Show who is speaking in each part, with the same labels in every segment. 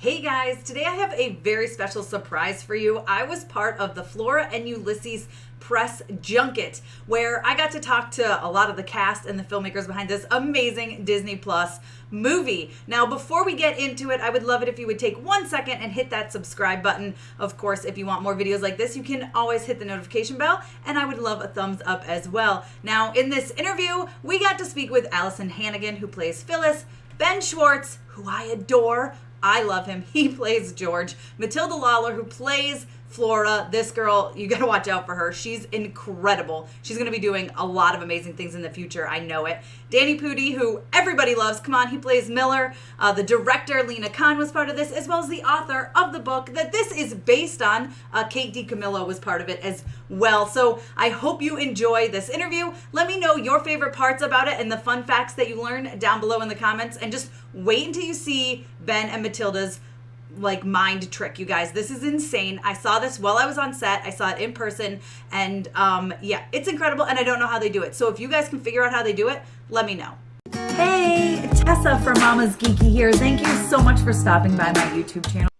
Speaker 1: Hey guys, today I have a very special surprise for you. I was part of the Flora and Ulysses press junket where I got to talk to a lot of the cast and the filmmakers behind this amazing Disney Plus movie. Now, before we get into it, I would love it if you would take 1 second and hit that subscribe button. Of course, if you want more videos like this, you can always hit the notification bell, and I would love a thumbs up as well. Now, in this interview, we got to speak with Alyson Hannigan, who plays Phyllis, Ben Schwartz, who I adore. I love him. He plays George. Matilda Lawler, who plays Flora. This girl, you gotta watch out for her. She's incredible. She's gonna be doing a lot of amazing things in the future. I know it. Danny Pudi, who everybody loves. Come on, he plays Miller. The director, Lena was part of this, as well as the author of the book that this is based on. Kate DiCamillo was part of it as well. So I hope you enjoy this interview. Let me know your favorite parts about it and the fun facts that you learned down below in the comments. And just wait until you see Ben and Matilda's mind trick, you guys. This is insane. I saw this while I was on set. I saw it in person, and yeah, it's incredible, and I don't know how they do it. So if you guys can figure out how they do it, let me know. Hey, Tessa from Mama's Geeky here. Thank you so much for stopping by my YouTube channel.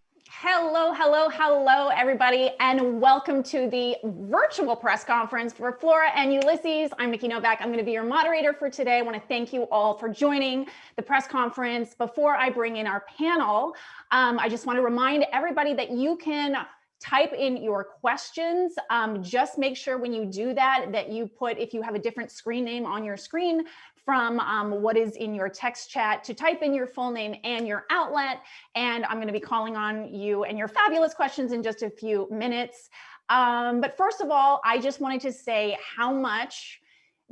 Speaker 2: Hello, everybody, and welcome to the virtual press conference for Flora and Ulysses. I'm Nikki Novak. I'm going to be your moderator for today. I want to thank you all for joining the press conference. Before I bring in our panel, I just want to remind everybody that you can type in your questions. Just make sure when you do that, that you put, if you have a different screen name on your screen from what is in your text chat, to type in your full name and your outlet. And I'm going to be calling on you and your fabulous questions in just a few minutes. But first of all, I just wanted to say how much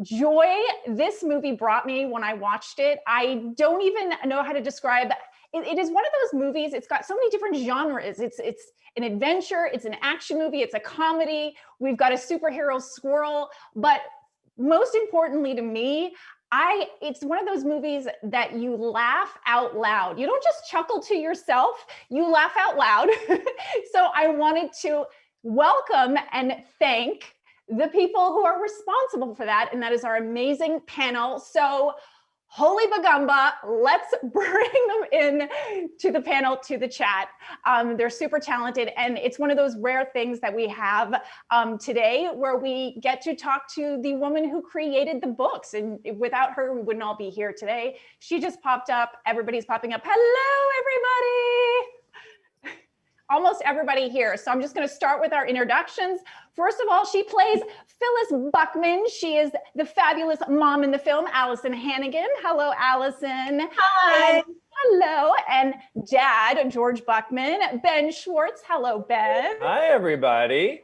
Speaker 2: joy this movie brought me when I watched it. I don't even know how to describe it. It is one of those movies, it's got so many different genres. It's an adventure, it's an action movie, it's a comedy. We've got a superhero squirrel, but most importantly to me, it's one of those movies that you laugh out loud. You don't just chuckle to yourself, you laugh out loud. So I wanted to welcome and thank the people who are responsible for that, and that is our amazing panel. So holy bagamba, let's bring them in to the panel, to the chat. They're super talented, and it's one of those rare things that we have today where we get to talk to the woman who created the books, and without her, we wouldn't all be here today. She just popped up, everybody's popping up. Hello, everybody. Almost everybody here. So I'm just going to start with our introductions. First of all, she plays Phyllis Buckman. She is the fabulous mom in the film, Alyson Hannigan. Hello, Alyson.
Speaker 3: Hi.
Speaker 2: And hello. And dad, George Buckman. Ben Schwartz. Hello, Ben.
Speaker 3: Hi, everybody.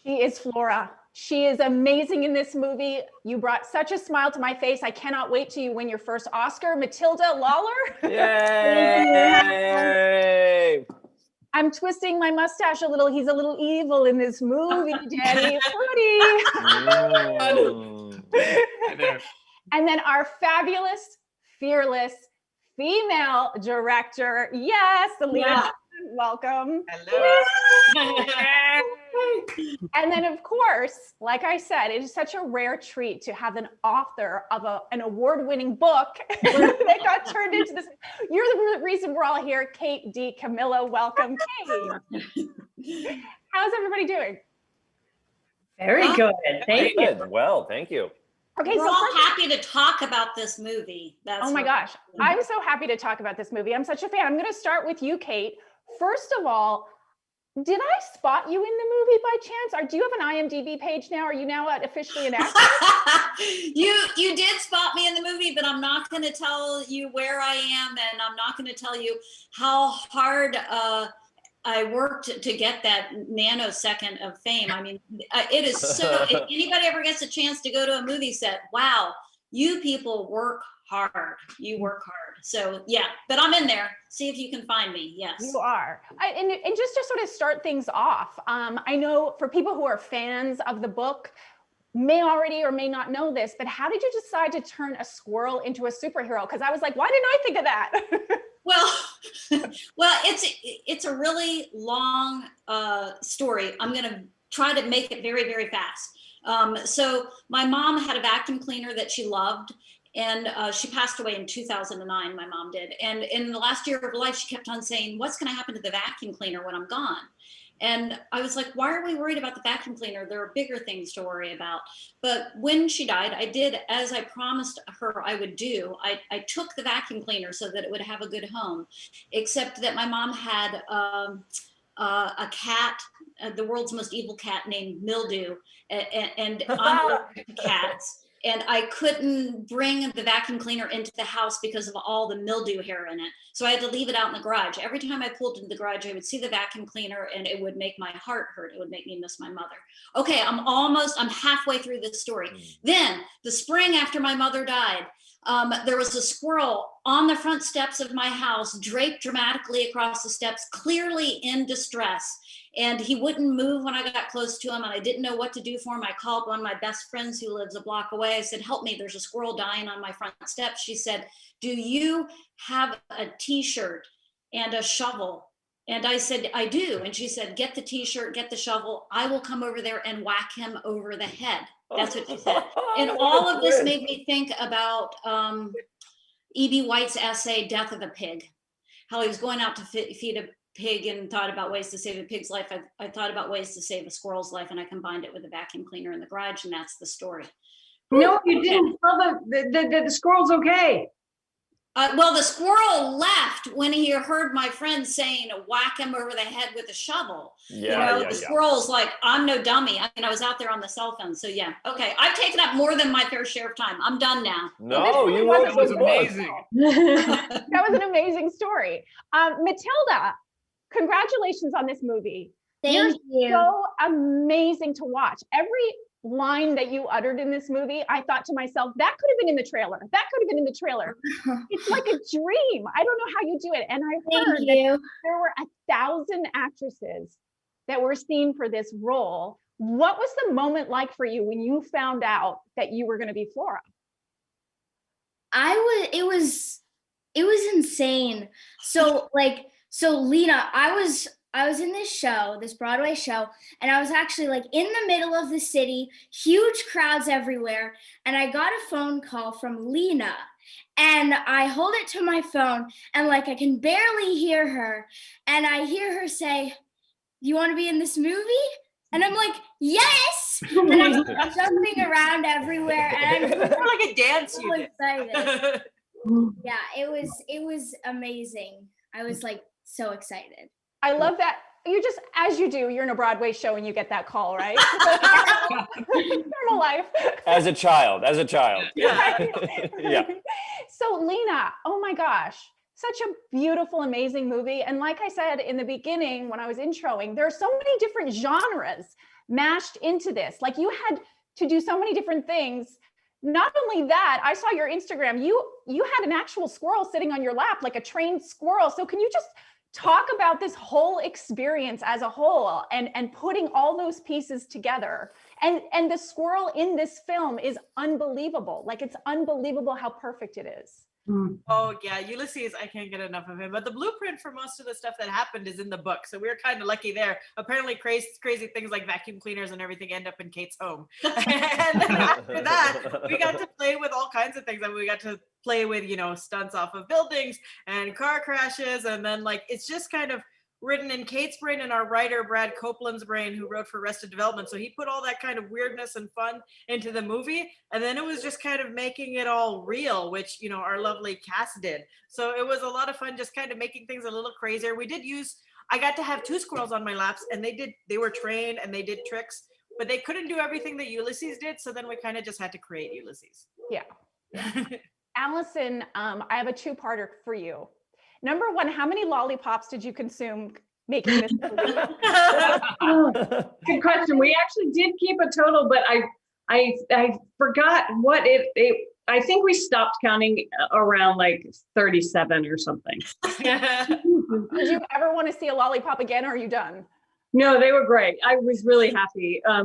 Speaker 2: She is Flora. She is amazing in this movie. You brought such a smile to my face. I cannot wait till you win your first Oscar. Matilda Lawler.
Speaker 3: Yay!
Speaker 2: I'm twisting my mustache a little. He's a little evil in this movie, Danny. Pudi. And then our fabulous, fearless female director. Yes, Lena. Yeah. Welcome.
Speaker 4: Hello.
Speaker 2: And then, of course, like I said, it is such a rare treat to have an author of an award-winning book that got turned into this. You're the reason we're all here, Kate DiCamillo. Welcome, Kate. How's everybody doing?
Speaker 4: Very good. Thank you.
Speaker 3: Well, thank you.
Speaker 5: Okay, we're all happy to talk about this movie.
Speaker 2: Oh my gosh, I'm so happy to talk about this movie. I'm such a fan. I'm going to start with you, Kate. First of all, did I spot you in the movie by chance? Or do you have an IMDb page now? Are you now officially an actor?
Speaker 5: You did spot me in the movie, but I'm not going to tell you where I am, and I'm not going to tell you how hard I worked to get that nanosecond of fame. I mean, it is so, if anybody ever gets a chance to go to a movie set, wow, you people work hard. You work hard. So yeah, but I'm in there. See if you can find me. Yes.
Speaker 2: You are. And just to sort of start things off, I know for people who are fans of the book, may already or may not know this, but how did you decide to turn a squirrel into a superhero? Because I was like, why didn't I think of that?
Speaker 5: Well, it's a really long story. I'm going to try to make it very, very fast. So my mom had a vacuum cleaner that she loved, And she passed away in 2009, my mom did. And in the last year of her life, she kept on saying, what's going to happen to the vacuum cleaner when I'm gone? And I was like, why are we worried about the vacuum cleaner? There are bigger things to worry about. But when she died, I did as I promised her I would do. I took the vacuum cleaner so that it would have a good home, except that my mom had a cat, the world's most evil cat named Mildew, and I'm allergic to cats. And I couldn't bring the vacuum cleaner into the house because of all the mildew hair in it. So I had to leave it out in the garage. Every time I pulled into the garage, I would see the vacuum cleaner and it would make my heart hurt. It would make me miss my mother. Okay, I'm halfway through this story. Then the spring after my mother died, there was a squirrel on the front steps of my house, draped dramatically across the steps, clearly in distress. And he wouldn't move when I got close to him, and I didn't know what to do for him. I called one of my best friends who lives a block away. I said, help me, there's a squirrel dying on my front steps. She said, do you have a t-shirt and a shovel? And I said, I do. And she said, get the t-shirt, get the shovel. I will come over there and whack him over the head. That's what she said. And all of this made me think about E.B. White's essay, Death of a Pig, how he was going out to feed a pig and thought about ways to save a pig's life. I thought about ways to save a squirrel's life, and I combined it with a vacuum cleaner in the garage, and that's the story.
Speaker 4: No, you didn't tell the squirrel's okay.
Speaker 5: Well, the squirrel left when he heard my friend saying, whack him over the head with a shovel. The squirrel's like, I'm no dummy. I mean, I was out there on the cell phone. So yeah, okay. I've taken up more than my fair share of time. I'm done now.
Speaker 3: No, you wrote
Speaker 6: That was amazing.
Speaker 2: That was an amazing story. Matilda, congratulations on this movie.
Speaker 7: Thank you.
Speaker 2: So amazing to watch. Every line that you uttered in this movie, I thought to myself, that could have been in the trailer. That could have been in the trailer. It's like a dream. I don't know how you do it. And I heard that there were 1,000 actresses that were seen for this role. What was the moment like for you when you found out that you were going to be Flora?
Speaker 7: It was insane. So Lena, I was in this show, this Broadway show, and I was actually like in the middle of the city, huge crowds everywhere. And I got a phone call from Lena, and I hold it to my phone and like, I can barely hear her. And I hear her say, you want to be in this movie? And I'm like, yes. And I'm jumping around everywhere. And I'm
Speaker 1: like a dance
Speaker 7: so
Speaker 1: unit.
Speaker 7: excited. Yeah, it was amazing. I was like so excited.
Speaker 2: I love that. You just, as you do, you're in a Broadway show and you get that call, right? Normal life.
Speaker 3: As a child.
Speaker 2: Yeah.
Speaker 3: Yeah.
Speaker 2: So Lena, oh my gosh, such a beautiful, amazing movie. And like I said in the beginning, when I was introing, there are so many different genres mashed into this. Like you had to do so many different things. Not only that, I saw your Instagram, you had an actual squirrel sitting on your lap, like a trained squirrel. So can you just talk about this whole experience as a whole and putting all those pieces together? And the squirrel in this film is unbelievable. Like it's unbelievable how perfect it is.
Speaker 1: Oh yeah, Ulysses, I can't get enough of him. But the blueprint for most of the stuff that happened is in the book, so we were kind of lucky there. Apparently, crazy things like vacuum cleaners and everything end up in Kate's home. And then after that, we got to play with all kinds of things. I mean, we got to play with stunts off of buildings and car crashes, and then like it's just kind of written in Kate's brain and our writer Brad Copeland's brain, who wrote for Arrested Development. So he put all that kind of weirdness and fun into the movie, and then it was just kind of making it all real, which our lovely cast did. So it was a lot of fun, just kind of making things a little crazier. I got to have 2 squirrels on my laps, and they were trained and they did tricks, but they couldn't do everything that Ulysses did. So then we kind of just had to create Ulysses.
Speaker 2: Yeah. Alyson, I have a 2-parter for you. Number 1, how many lollipops did you consume making this movie?
Speaker 4: Good question. We actually did keep a total, but I forgot what I think we stopped counting around like 37 or something.
Speaker 2: Did you ever want to see a lollipop again, or are you done?
Speaker 4: No, they were great. I was really happy. I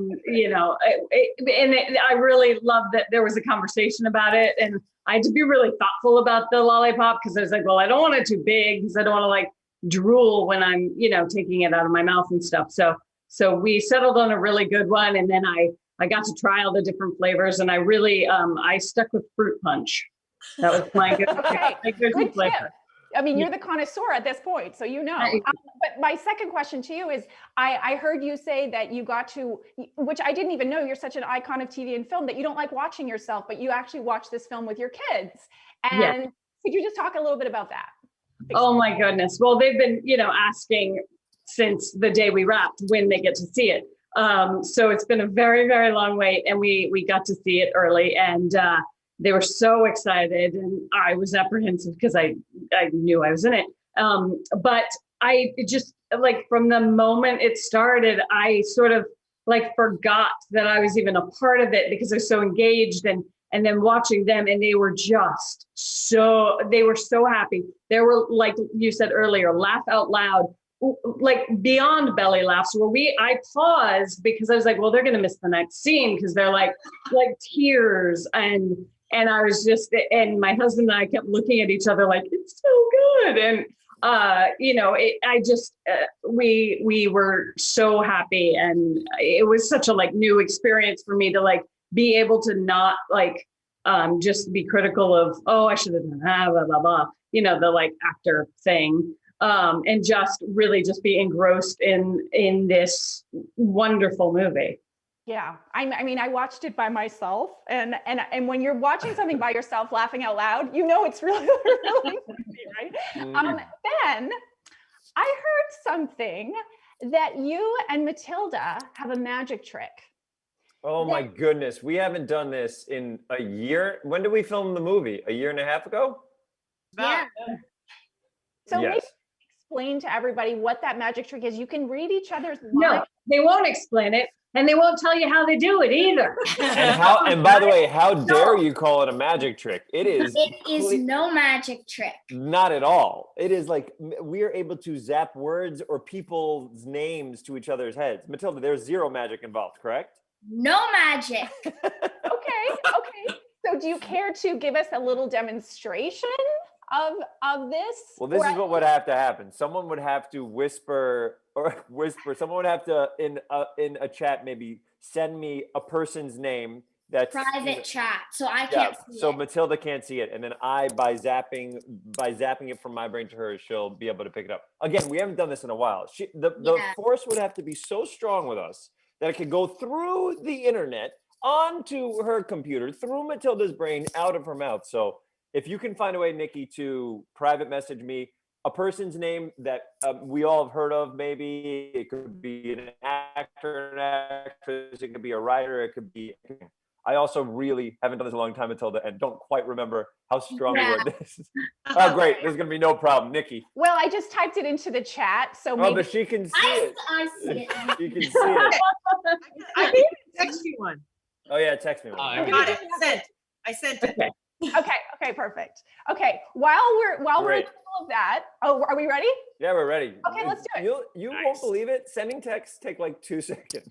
Speaker 4: really loved that there was a conversation about it, and I had to be really thoughtful about the lollipop because I was like, well, I don't want it too big because I don't want to like drool when I'm, taking it out of my mouth and stuff. So we settled on a really good one, and then I got to try all the different flavors, and I really I stuck with fruit punch. That was my good.
Speaker 2: Okay,
Speaker 4: my go-to
Speaker 2: good tip.
Speaker 4: flavor.
Speaker 2: I mean, you're the connoisseur at this point, so you know. But my second question to you is, I heard you say that you got to, which I didn't even know, you're such an icon of TV and film, that you don't like watching yourself, but you actually watch this film with your kids. And could you just talk a little bit about that?
Speaker 4: Oh my goodness. Well, they've been, asking since the day we wrapped when they get to see it. So it's been a very, very long wait, and we got to see it early, and they were so excited, and I was apprehensive because I knew I was in it. But I just, like, from the moment it started, I sort of forgot that I was even a part of it because I was so engaged, and then watching them, and they were so happy. They were, like you said earlier, laugh out loud, like beyond belly laughs, where I paused because I was like, well, they're going to miss the next scene because they're like tears. And I was just, and my husband and I kept looking at each other like, it's so good. And, we were so happy. And it was such a new experience for me to be able to not just be critical of, oh, I should have done that, blah, blah, blah, the actor thing. And just really just be engrossed in this wonderful movie.
Speaker 2: Yeah, I mean, I watched it by myself, and when you're watching something by yourself, laughing out loud, it's really, really funny, right? Then I heard something that you and Matilda have a magic trick.
Speaker 3: Oh my goodness, we haven't done this in a year. When did we film the movie? A year and a half ago?
Speaker 7: Yeah.
Speaker 2: So
Speaker 3: yes.
Speaker 2: maybe explain to everybody what that magic trick is. You can read each other's minds.
Speaker 4: No, they won't explain it. And they won't tell you how they do it either.
Speaker 3: And by the way, how dare you call it a magic trick? It is
Speaker 7: no magic trick.
Speaker 3: Not at all. It is we are able to zap words or people's names to each other's heads. Matilda, there's zero magic involved, correct?
Speaker 7: No magic.
Speaker 2: Okay. So do you care to give us a little demonstration of this?
Speaker 3: Well, this is what would have to happen. Someone would have to whisper. Someone would have to in a chat maybe send me a person's name that's
Speaker 7: private chat, so I can't see
Speaker 3: so
Speaker 7: it.
Speaker 3: Matilda can't see it, and then I by zapping it from my brain to hers, she'll be able to pick it up. Again, we haven't done this in a while. The force would have to be so strong with us that it could go through the internet onto her computer, through Matilda's brain, out of her mouth. So if you can find a way, Nikki, to private message me a person's name that we all have heard of, maybe it could be an actor, an actress, it could be a writer, it could be. I also really haven't done this in a long time, Matilda, and don't quite remember how strong the word is. Oh, great. There's going to be no problem. Nikki.
Speaker 2: Well, I just typed it into the chat, so maybe.
Speaker 3: Oh, but she can see it.
Speaker 7: I see it.
Speaker 3: She can see it.
Speaker 6: I can text you one.
Speaker 3: Oh, yeah, text me one.
Speaker 6: I sent it.
Speaker 2: Okay, perfect. Okay, while we're in the middle of that, are we ready?
Speaker 3: Yeah, we're ready.
Speaker 2: Okay, let's do it.
Speaker 3: You won't believe it. Sending texts take 2 seconds.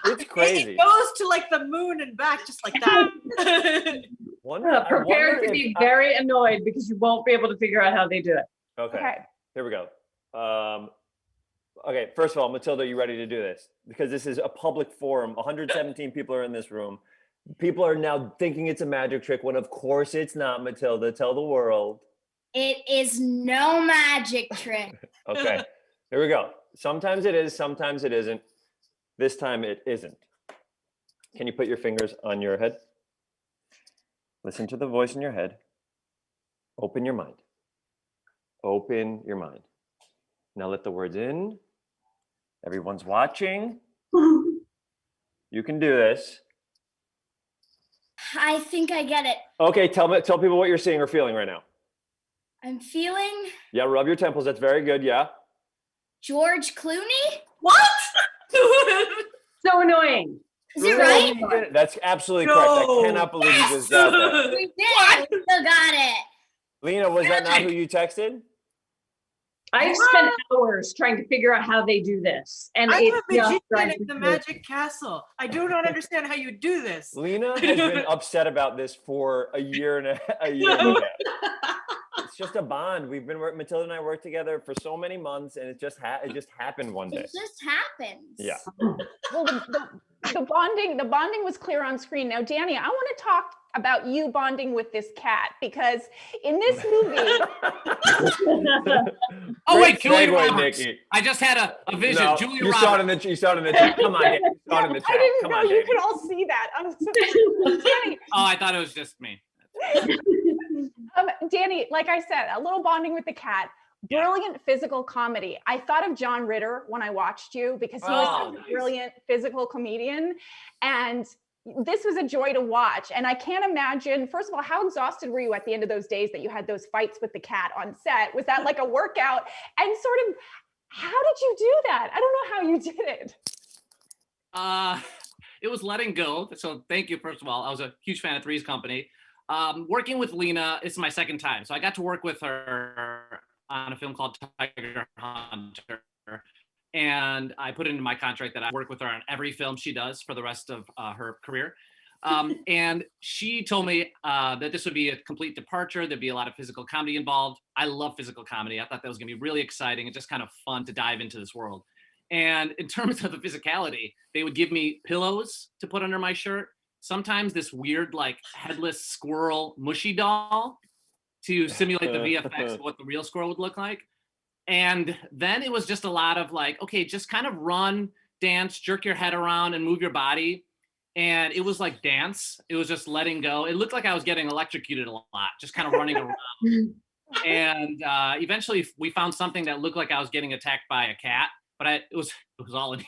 Speaker 3: It's crazy.
Speaker 6: It goes to the moon and back just like that.
Speaker 4: Prepare to be very annoyed because you won't be able to figure out how they do it.
Speaker 3: Okay. Here we go. Okay, first of all, Matilda, are you ready to do this? Because this is a public forum. 117 people are in this room. People are now thinking it's a magic trick when of course it's not, Matilda. Tell the world.
Speaker 7: It is no magic trick.
Speaker 3: Okay, here we go. Sometimes it is, sometimes it isn't. This time it isn't. Can you put your fingers on your head? Listen to the voice in your head. Open your mind. Open your mind. Now let the words in. Everyone's watching. You can do this.
Speaker 7: I think I get it.
Speaker 3: Okay, tell people what you're seeing or feeling right now.
Speaker 7: I'm feeling
Speaker 3: Yeah, rub your temples. That's very good. Yeah.
Speaker 7: George Clooney.
Speaker 6: What?
Speaker 4: So annoying.
Speaker 7: Is it right?
Speaker 3: That's absolutely correct. I cannot believe you just got that.
Speaker 7: We did. We still got it.
Speaker 3: Lena, was that not who you texted?
Speaker 4: I spent hours trying to figure out how they do this. And
Speaker 6: I'm a
Speaker 4: it just
Speaker 6: magician
Speaker 4: drives
Speaker 6: in the
Speaker 4: me
Speaker 6: magic castle. I do not understand how you do this.
Speaker 3: Lena has been upset about this for a year and a half. It's just a bond. We've been Matilda and I worked together for so many months, and it just happened one day.
Speaker 7: It just happens.
Speaker 3: Yeah.
Speaker 2: Well, the bonding was clear on screen. Now, Danny, I want to talk about you bonding with this cat, because in this movie.
Speaker 8: Oh wait, Julia
Speaker 3: segue,
Speaker 8: Roberts.
Speaker 3: Nikki.
Speaker 8: I just had a vision.
Speaker 3: No,
Speaker 8: Julia
Speaker 3: you
Speaker 8: Roberts.
Speaker 3: saw it in the chat. Come on, Danny. You saw it in the chat.
Speaker 2: I didn't
Speaker 3: Come
Speaker 2: know
Speaker 3: on,
Speaker 2: you
Speaker 3: Danny.
Speaker 2: could all see that. I'm so Danny.
Speaker 8: Oh, I thought it was just me.
Speaker 2: Danny, like I said, a little bonding with the cat. Brilliant physical comedy. I thought of John Ritter when I watched you, because he was such a brilliant physical comedian. And this was a joy to watch. And I can't imagine, first of all, how exhausted were you at the end of those days that you had those fights with the cat on set? Was that like a workout? And sort of, how did you do that? I don't know how you did it.
Speaker 8: It was letting go. So thank you, first of all. I was a huge fan of Three's Company. Working with Lena, it's my second time. So I got to work with her on a film called Tiger Hunter. And I put it into my contract that I work with her on every film she does for the rest of her career. And she told me that this would be a complete departure. There'd be a lot of physical comedy involved. I love physical comedy. I thought that was gonna be really exciting and just kind of fun to dive into this world. And in terms of the physicality, they would give me pillows to put under my shirt. Sometimes this weird, like, headless squirrel mushy doll to simulate the VFX of what the real squirrel would look like. And then it was just a lot of like, okay, just kind of run, dance, jerk your head around and move your body. And it was like dance. It was just letting go. It looked like I was getting electrocuted a lot, just kind of running around. And eventually we found something that looked like I was getting attacked by a cat, but it was all in here.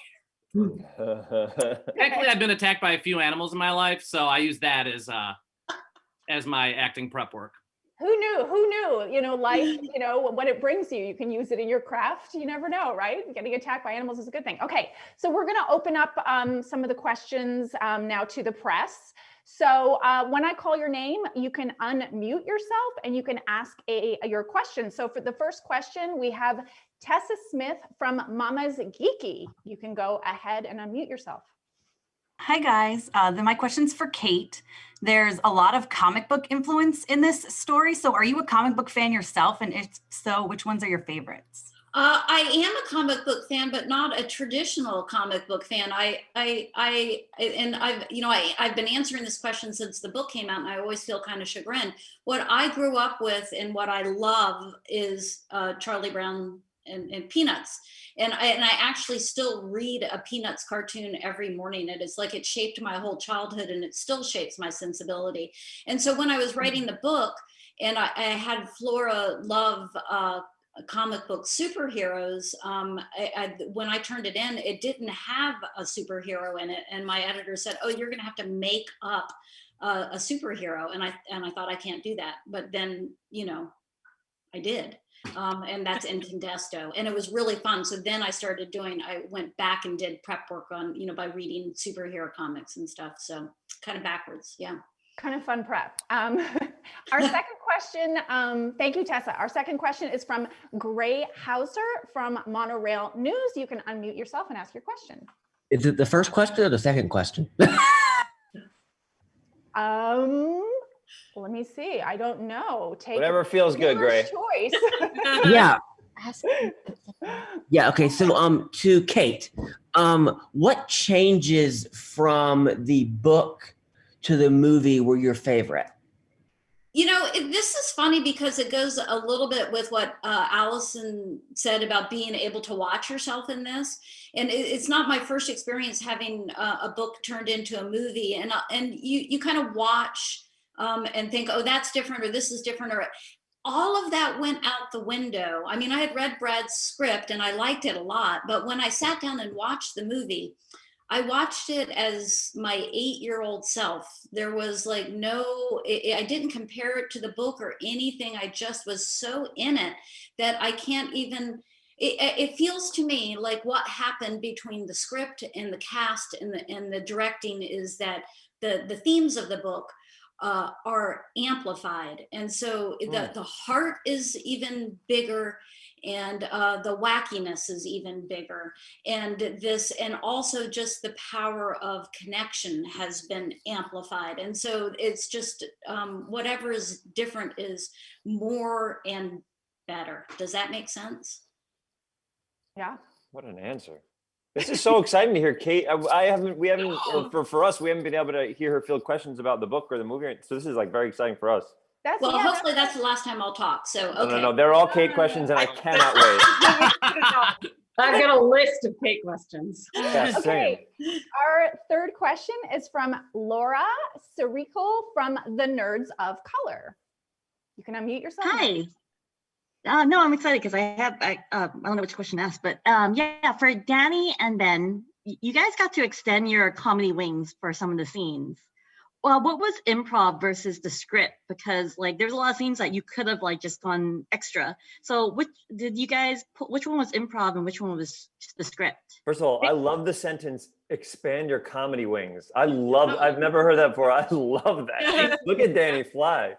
Speaker 8: Thankfully, I've been attacked by a few animals in my life, so I use that as my acting prep work.
Speaker 2: Who knew, you know, life, you know, what it brings you. You can use it in your craft. You never know, right? Getting attacked by animals is a good thing. Okay, so we're going to open up some of the questions now to the press. So when I call your name, you can unmute yourself and you can ask your question. So for the first question, we have Tessa Smith from Mama's Geeky. You can go ahead and unmute yourself.
Speaker 9: Hi guys, then my question's for Kate. There's a lot of comic book influence in this story. So are you a comic book fan yourself? And if so, which ones are your favorites?
Speaker 5: I am a comic book fan, but not a traditional comic book fan. I've been answering this question since the book came out, and I always feel kind of chagrined. What I grew up with and what I love is Charlie Brown and Peanuts. And I actually still read a Peanuts cartoon every morning. It is like it shaped my whole childhood, and it still shapes my sensibility. And so when I was writing the book, and I had Flora love comic book superheroes, when I turned it in, it didn't have a superhero in it. And my editor said, "Oh, you're going to have to make up a superhero." And I thought, I can't do that. But then, you know, I did. And that's Incandesto, and it was really fun. So then I went back and did prep work on, you know, by reading superhero comics and stuff. So kind of backwards. Yeah.
Speaker 2: Kind of fun prep. Our second question, thank you, Tessa. Our second question is from Gray Hauser from Monorail News. You can unmute yourself and ask your question.
Speaker 10: Is it the first question or the second question?
Speaker 2: Let me see. I don't know. Take
Speaker 3: whatever feels good, Gray.
Speaker 2: Choice.
Speaker 10: Yeah. Yeah. Okay. So, to Kate, what changes from the book to the movie were your favorite?
Speaker 5: You know, this is funny because it goes a little bit with what Alyson said about being able to watch yourself in this. And it's not my first experience having a book turned into a movie. And you kind of watch and think, oh, that's different, or this is different, or all of that went out the window. I mean, I had read Brad's script and I liked it a lot, but when I sat down and watched the movie, I watched it as my 8-year-old self. There was like I didn't compare it to the book or anything. I just was so in it that I can't even, it feels to me like what happened between the script and the cast and the directing is that the themes of the book are amplified. And so the heart is even bigger, and the wackiness is even bigger. And also just the power of connection has been amplified. And so it's just whatever is different is more and better. Does that make sense?
Speaker 2: Yeah.
Speaker 3: What an answer. This is so exciting to hear Kate. We haven't, or for us, we haven't been able to hear her field questions about the book or the movie. So this is like very exciting for us.
Speaker 5: Hopefully that's the last time I'll talk. So, okay.
Speaker 3: No, they're all Kate questions and I cannot wait.
Speaker 4: I've got a list of Kate questions.
Speaker 3: Yeah,
Speaker 2: Okay, our third question is from Laura Sirico from The Nerds of Color. You can unmute yourself.
Speaker 11: Hi. No, I'm excited because I don't know which question to ask, but yeah, for Danny and Ben, you guys got to extend your comedy wings for some of the scenes. Well, what was improv versus the script? Because like there's a lot of scenes that you could have like just gone extra. So which one was improv and which one was just the script?
Speaker 3: First of all, I love the sentence, expand your comedy wings. I've never heard that before. I love that. Look at Danny fly.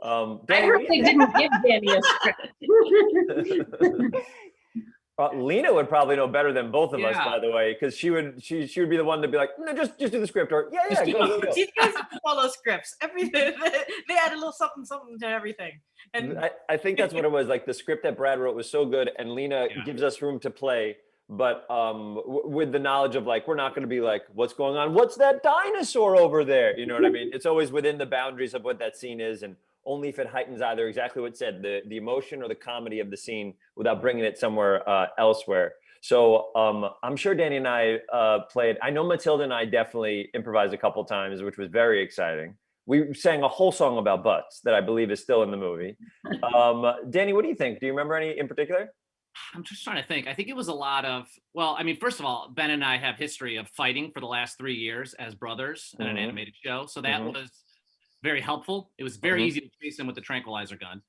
Speaker 4: I heard they didn't give Danny a script.
Speaker 3: Lena would probably know better than both of us, by the way, because she would be the one to be like, no, just do the script, or go.
Speaker 6: These guys follow scripts. Everything they add a little something to everything. And
Speaker 3: I think that's what it was. Like the script that Brad wrote was so good, and Lena gives us room to play, but with the knowledge of like we're not going to be like, what's going on? What's that dinosaur over there? You know what I mean? It's always within the boundaries of what that scene is, and only if it heightens either exactly what it said, the emotion or the comedy of the scene without bringing it somewhere elsewhere. So I'm sure Danny and I played. I know Matilda and I definitely improvised a couple times, which was very exciting. We sang a whole song about butts that I believe is still in the movie. Danny, what do you think? Do you remember any in particular?
Speaker 8: I'm just trying to think. I think it was a lot of, well, I mean, first of all, Ben and I have history of fighting for the last 3 years as brothers in an animated show. So that was very helpful. It was very easy to chase him with the tranquilizer gun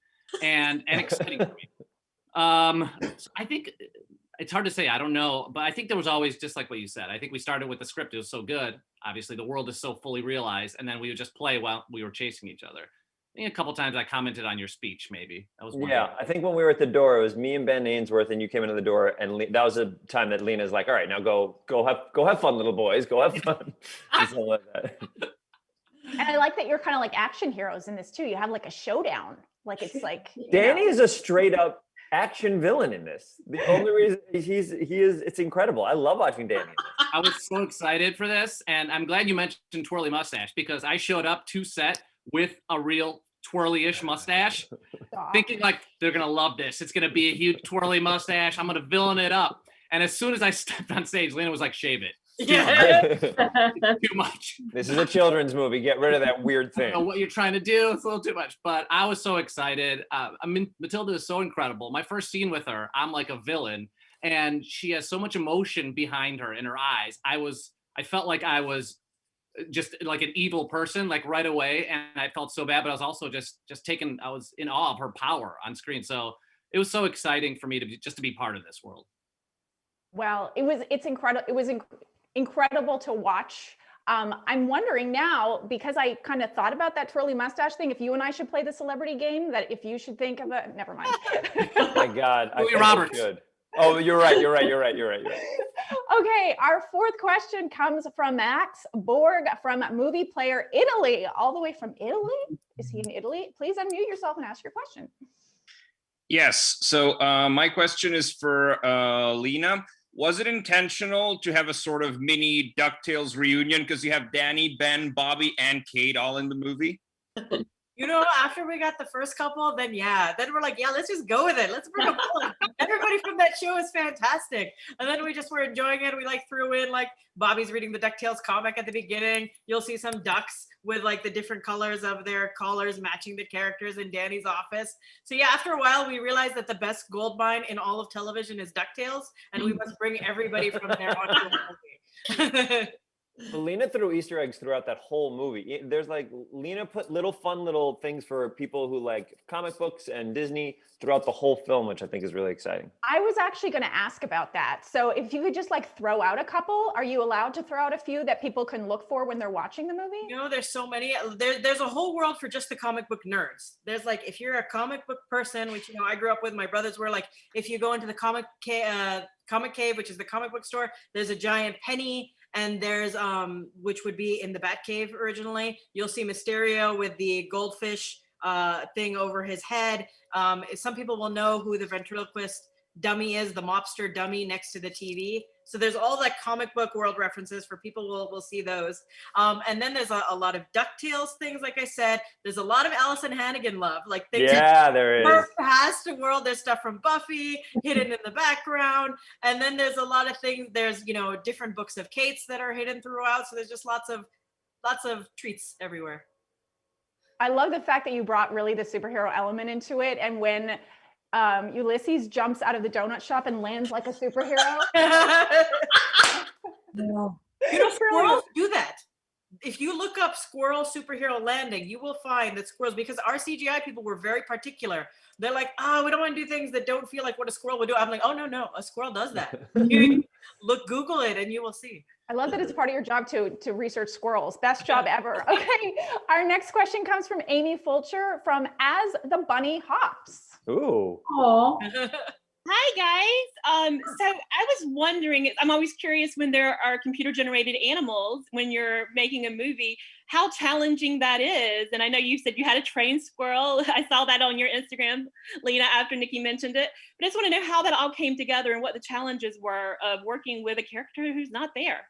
Speaker 8: and exciting for me. So I think it's hard to say. I don't know, but I think there was always just like what you said. I think we started with the script. It was so good. Obviously the world is so fully realized. And then we would just play while we were chasing each other. I think a couple times I commented on your speech, maybe. That was one
Speaker 3: I think when we were at the door, it was me and Ben Ainsworth, and you came into the door, and that was a time that Lena's like, all right, now go have fun, little boys. Go have fun. Something like that.
Speaker 2: And I like that you're kind of like action heroes in this too. You have like a showdown. Like it's like
Speaker 3: Danny is a straight up action villain in this. The only reason it's incredible. I love watching Danny.
Speaker 8: I was so excited for this, and I'm glad you mentioned twirly mustache because I showed up to set with a real twirly-ish mustache, thinking like they're gonna love this. It's gonna be a huge twirly mustache. I'm gonna villain it up. And as soon as I stepped on stage, Lena was like, "Shave it." Too much.
Speaker 3: This is a children's movie. Get rid of that weird thing.
Speaker 8: I don't know what you're trying to do. It's a little too much, but I was so excited. I mean, Matilda is so incredible. My first scene with her, I'm like a villain, and she has so much emotion behind her in her eyes. I felt like I was just like an evil person, like right away, and I felt so bad. But I was also just taken. I was in awe of her power on screen. So it was so exciting for me to be part of this world.
Speaker 2: Well, it's incredible. It was incredible to watch. I'm wondering now, because I kind of thought about that twirly mustache thing, if you and I should play the celebrity game, that if you should think of it, never mind.
Speaker 3: Oh my God.
Speaker 8: Julia Roberts.
Speaker 3: Good. Oh, you're right.
Speaker 2: Okay, our fourth question comes from Max Borg from Movie Player Italy, all the way from Italy. Is he in Italy? Please unmute yourself and ask your question.
Speaker 12: Yes. So my question is for Lena. Was it intentional to have a sort of mini Ducktales reunion because you have Danny, Ben, Bobby, and Kate all in the movie?
Speaker 6: You know, after we got the first couple, then we're like, let's just go with it. Let's bring them all. Everybody from that show is fantastic. And then we just were enjoying it. We like threw in like Bobby's reading the DuckTales comic at the beginning. You'll see some ducks with like the different colors of their collars matching the characters in Danny's office. So yeah, after a while, we realized that the best gold mine in all of television is DuckTales, and we must bring everybody from there onto the movie.
Speaker 3: Lena threw Easter eggs throughout that whole movie. There's like, Lena put fun little things for people who like comic books and Disney throughout the whole film, which I think is really exciting.
Speaker 2: I was actually going to ask about that. So if you could just like throw out a couple, are you allowed to throw out a few that people can look for when they're watching the movie?
Speaker 6: You know, there's so many. There's a whole world for just the comic book nerds. There's like, if you're a comic book person, which, you know, I grew up with, my brothers were like, if you go into the Comic Cave, which is the comic book store, there's a giant penny. And there's, which would be in the Batcave originally. You'll see Mysterio with the goldfish thing over his head. Some people will know who the ventriloquist dummy is, the mobster dummy next to the TV. So there's all that comic book world references for people will see those. And then there's a lot of DuckTales things, like I said. There's a lot of Alyson Hannigan love, like things
Speaker 3: there is.
Speaker 6: past the world. There's stuff from Buffy hidden in the background. And then there's a lot of things. There's, different books of Kate's that are hidden throughout. So there's just lots of treats everywhere.
Speaker 2: I love the fact that you brought really the superhero element into it. And when Ulysses jumps out of the donut shop and lands like a superhero.
Speaker 6: Squirrels do that. If you look up squirrel superhero landing, you will find that squirrels, because our CGI people were very particular. They're like, we don't want to do things that don't feel like what a squirrel would do. I'm like, oh, no, a squirrel does that. Google it and you will see.
Speaker 2: I love that it's part of your job to research squirrels. Best job ever. Okay, our next question comes from Amy Fulcher from As the Bunny Hops.
Speaker 3: Ooh.
Speaker 13: Aww. Hi guys. So I was wondering, I'm always curious when there are computer generated animals, when you're making a movie, how challenging that is. And I know you said you had a trained squirrel. I saw that on your Instagram, Lena, after Nikki mentioned it. But I just want to know how that all came together and what the challenges were of working with a character who's not there.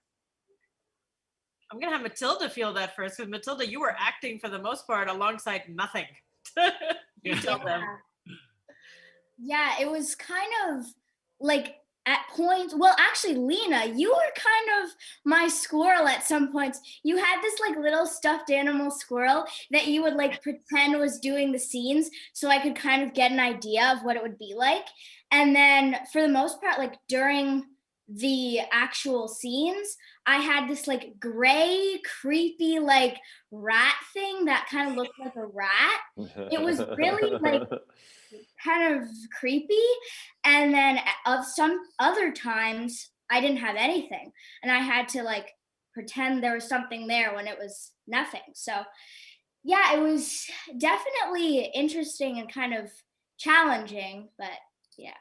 Speaker 6: I'm going to have Matilda feel that first, because Matilda, you were acting for the most part alongside nothing. You tell them.
Speaker 7: Yeah, it was kind of like at points, well, actually, Lena, you were kind of my squirrel at some points. You had this like little stuffed animal squirrel that you would like pretend was doing the scenes so I could kind of get an idea of what it would be like. And then for the most part, like during the actual scenes, I had this like gray, creepy, like rat thing that kind of looked like a rat. It was really like kind of creepy. And then of some other times I didn't have anything and I had to like pretend there was something there when it was nothing. So yeah, it was definitely interesting and kind of challenging, but yeah.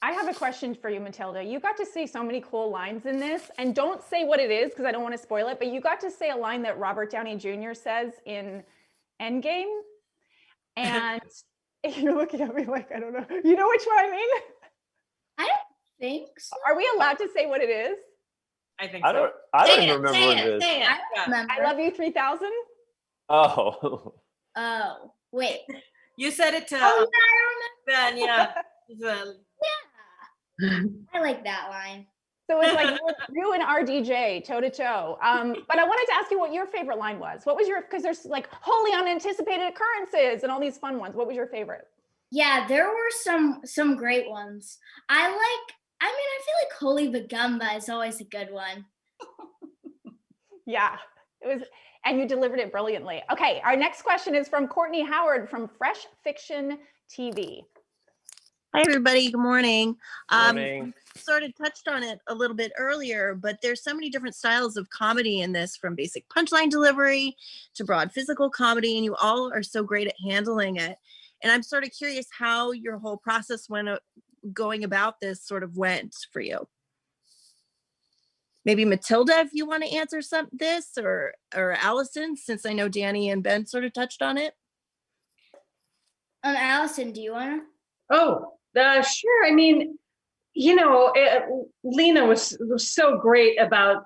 Speaker 2: I have a question for you, Matilda. You got to say so many cool lines in this, and don't say what it is because I don't want to spoil it, but you got to say a line that Robert Downey Jr. says in Endgame. And you're looking at me like, I don't know. You know which one I mean?
Speaker 7: I don't think so.
Speaker 2: Are we allowed to say what it is?
Speaker 6: I think so.
Speaker 3: I don't even remember what it is.
Speaker 2: I love you 3000.
Speaker 3: Oh.
Speaker 7: Oh, wait.
Speaker 6: You said it to Ben, yeah.
Speaker 7: I like that line.
Speaker 2: So it's like you and RDJ toe to toe. But I wanted to ask you what your favorite line was. What was your, because there's like wholly unanticipated occurrences and all these fun ones. What was your favorite?
Speaker 7: Yeah, there were some great ones. I feel like Holy Bagumba is always a good one.
Speaker 2: Yeah, it was, and you delivered it brilliantly. Okay, our next question is from Courtney Howard from Fresh Fiction TV.
Speaker 14: Hi, everybody. Good morning.
Speaker 3: Morning.
Speaker 14: Sort of touched on it a little bit earlier, but there's so many different styles of comedy in this, from basic punchline delivery to broad physical comedy, and you all are so great at handling it. And I'm sort of curious how your whole process when going about this sort of went for you. Maybe Matilda, if you want to answer this, or Alyson, since I know Danny and Ben sort of touched on it.
Speaker 7: Alyson, do you want to?
Speaker 4: Oh, sure. I mean, Lena was so great about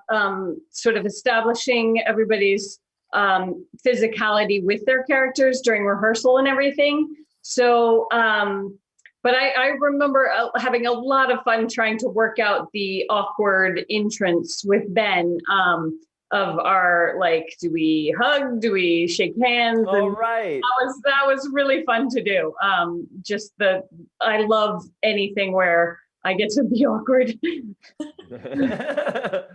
Speaker 4: sort of establishing everybody's physicality with their characters during rehearsal and everything. So, but I remember having a lot of fun trying to work out the awkward entrance with Ben of our, like, do we hug? Do we shake hands?
Speaker 3: Oh, right.
Speaker 4: That was really fun to do. I love anything where I get to be awkward.
Speaker 2: That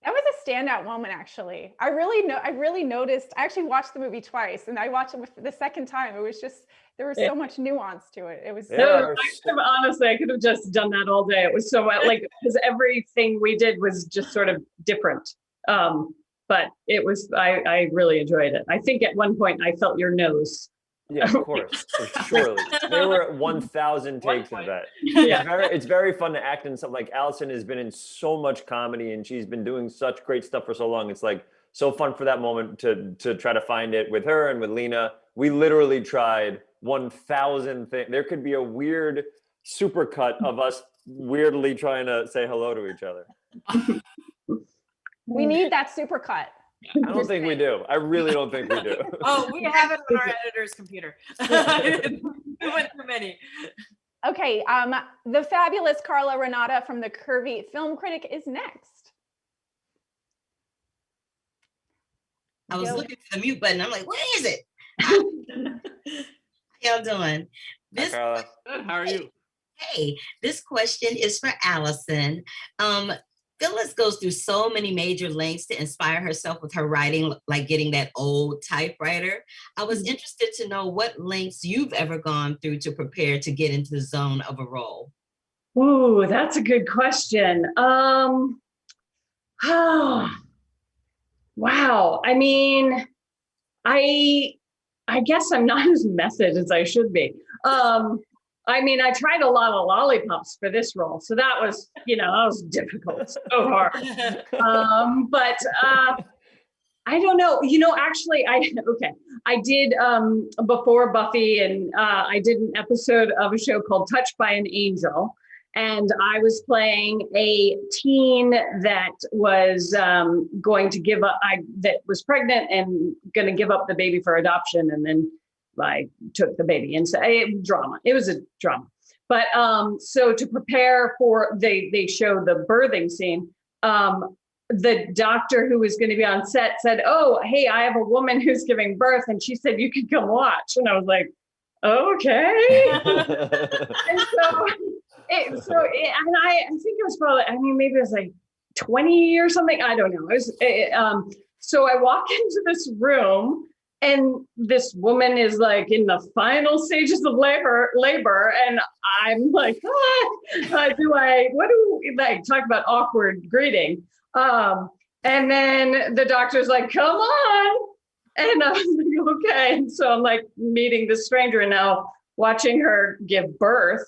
Speaker 2: was a standout moment, actually. I really noticed. I actually watched the movie twice, and I watched it the second time. It was just, there was so much nuance to it. It was
Speaker 4: honestly, I could have just done that all day. It was so like, because everything we did was just sort of different. But it was, I really enjoyed it. I think at one point I felt your nose.
Speaker 3: Yeah, of course, surely. There were 1,000 takes of that.
Speaker 4: Yeah.
Speaker 3: It's very fun to act in something. Like Alyson has been in so much comedy and she's been doing such great stuff for so long. It's like so fun for that moment to try to find it with her and with Lena. We literally tried 1,000 things. There could be a weird supercut of us weirdly trying to say hello to each other.
Speaker 2: We need that supercut.
Speaker 3: I don't think we do. I really don't think we do.
Speaker 6: Oh, we have it on our editor's computer. We went through many.
Speaker 2: Okay, the fabulous Carla Renata from the Curvy Film Critic is next.
Speaker 15: I was looking for the mute button. I'm like, where is it? How y'all doing?
Speaker 3: Hi, Carla.
Speaker 8: Good. How are you?
Speaker 15: Hey, this question is for Alyson. Phyllis goes through so many major lengths to inspire herself with her writing, like getting that old typewriter. I was interested to know what lengths you've ever gone through to prepare to get into the zone of a role.
Speaker 4: Ooh, that's a good question. Wow. I mean, I guess I'm not as method as I should be. I mean, I tried a lot of lollipops for this role, so that was, that was difficult, so hard. But I don't know. Actually, I did before Buffy, and I did an episode of a show called Touched by an Angel, and I was playing a teen that was going to give up. That was pregnant and going to give up the baby for adoption, and then I took the baby. And so drama. It was a drama. But so to prepare for, they show the birthing scene. The doctor who was going to be on set said, "Oh, hey, I have a woman who's giving birth," and she said, "You could come watch." And I was like, "Okay." And I think it was probably, maybe it was like 20 or something. I don't know. So I walk into this room, and this woman is like in the final stages of labor, and I'm like, what do we talk about awkward greeting? And then the doctor's like, "Come on." And I was like, okay. And so I'm like meeting this stranger and now watching her give birth.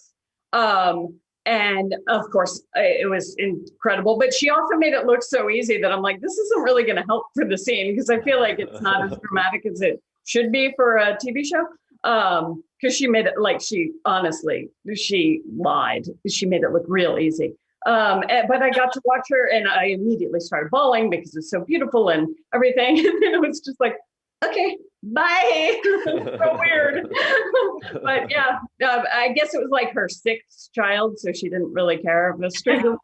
Speaker 4: And of course it was incredible, but she also made it look so easy that I'm like, this isn't really going to help for the scene, because I feel like it's not as dramatic as it should be for a TV show. Because she made it like, she lied. She made it look real easy. But I got to watch her and I immediately started bawling because it's so beautiful and everything. And then it was just like, okay, bye. So weird. But yeah, I guess it was like her sixth child, so she didn't really care if the stranger.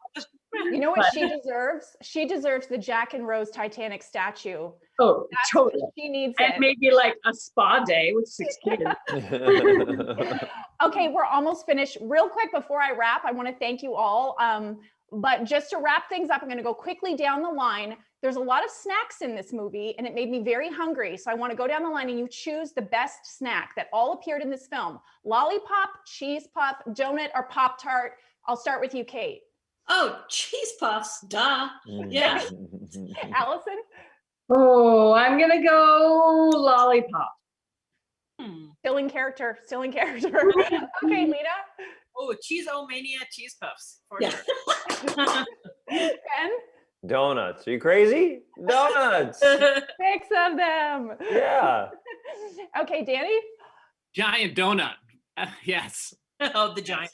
Speaker 2: You know what she deserves? She deserves the Jack and Rose Titanic statue.
Speaker 4: Oh,
Speaker 2: that's
Speaker 4: totally.
Speaker 2: What she needs
Speaker 4: and maybe like a spa day with 6 kids.
Speaker 2: Okay, we're almost finished. Real quick before I wrap, I want to thank you all. But just to wrap things up, I'm going to go quickly down the line. There's a lot of snacks in this movie, and it made me very hungry. So I want to go down the line and you choose the best snack that all appeared in this film. Lollipop, cheese puff, donut, or Pop-Tart. I'll start with you, Kate.
Speaker 5: Oh, cheese puffs, duh. Yeah.
Speaker 2: Alyson?
Speaker 4: Oh, I'm going to go lollipop.
Speaker 2: Still in character. Okay, Lena?
Speaker 6: Oh, cheese-o-mania cheese puffs. For
Speaker 5: Yeah.
Speaker 6: sure.
Speaker 2: Ben?
Speaker 3: Donuts. Are you crazy? Donuts.
Speaker 2: 6 of them.
Speaker 3: Yeah.
Speaker 2: Okay, Danny?
Speaker 8: Giant donut. Yes.
Speaker 6: Oh, the giant.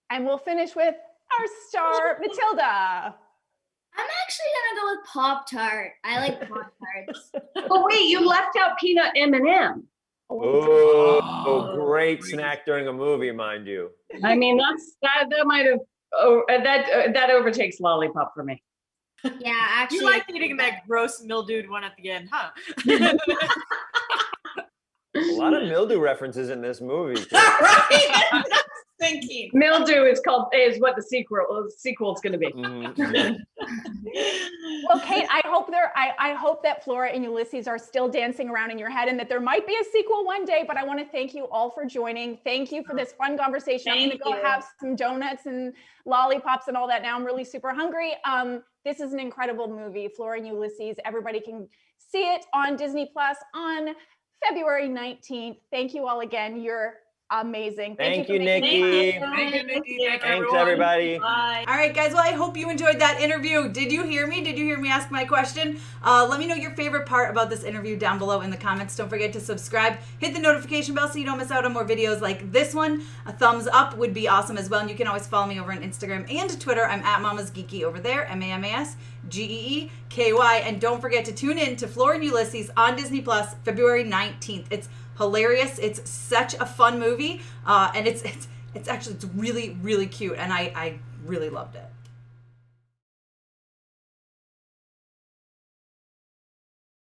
Speaker 2: And we'll finish with our star, Matilda.
Speaker 7: I'm actually gonna go with Pop-Tart. I like Pop-Tarts.
Speaker 4: Oh wait, you left out peanut M&M.
Speaker 3: Oh, great snack during a movie, mind you.
Speaker 4: I mean, that might have that overtakes lollipop for me.
Speaker 7: Yeah, actually.
Speaker 6: You like eating that gross mildewed one at the end, huh?
Speaker 3: A lot of mildew references in this movie.
Speaker 5: Right? Thinking.
Speaker 4: Mildew is what the sequel's going to be.
Speaker 2: Well, Kate, I hope that Flora and Ulysses are still dancing around in your head, and that there might be a sequel one day. But I want to thank you all for joining. Thank you for this fun conversation. I'm going to go have some donuts and lollipops and all that now. I'm really super hungry. This is an incredible movie, Flora and Ulysses. Everybody can see it on Disney Plus on February 19th. Thank you all again. You're Amazing.
Speaker 3: Thank you,
Speaker 2: Nikki.
Speaker 3: Nikki.
Speaker 6: Thank you, Nikki. Thank you,
Speaker 3: Thanks,
Speaker 6: everyone.
Speaker 3: everybody.
Speaker 5: Bye.
Speaker 1: All right, guys. Well, I hope you enjoyed that interview. Did you hear me? Did you hear me ask my question? Let me know your favorite part about this interview down below in the comments. Don't forget to subscribe. Hit the notification bell so you don't miss out on more videos like this one. A thumbs up would be awesome as well. And you can always follow me over on Instagram and Twitter. I'm at Mama's Geeky over there. MAMASGEEKY. And don't forget to tune in to Flora and Ulysses on Disney Plus February 19th. It's hilarious. It's such a fun movie. And it's really, really cute. And I really loved it.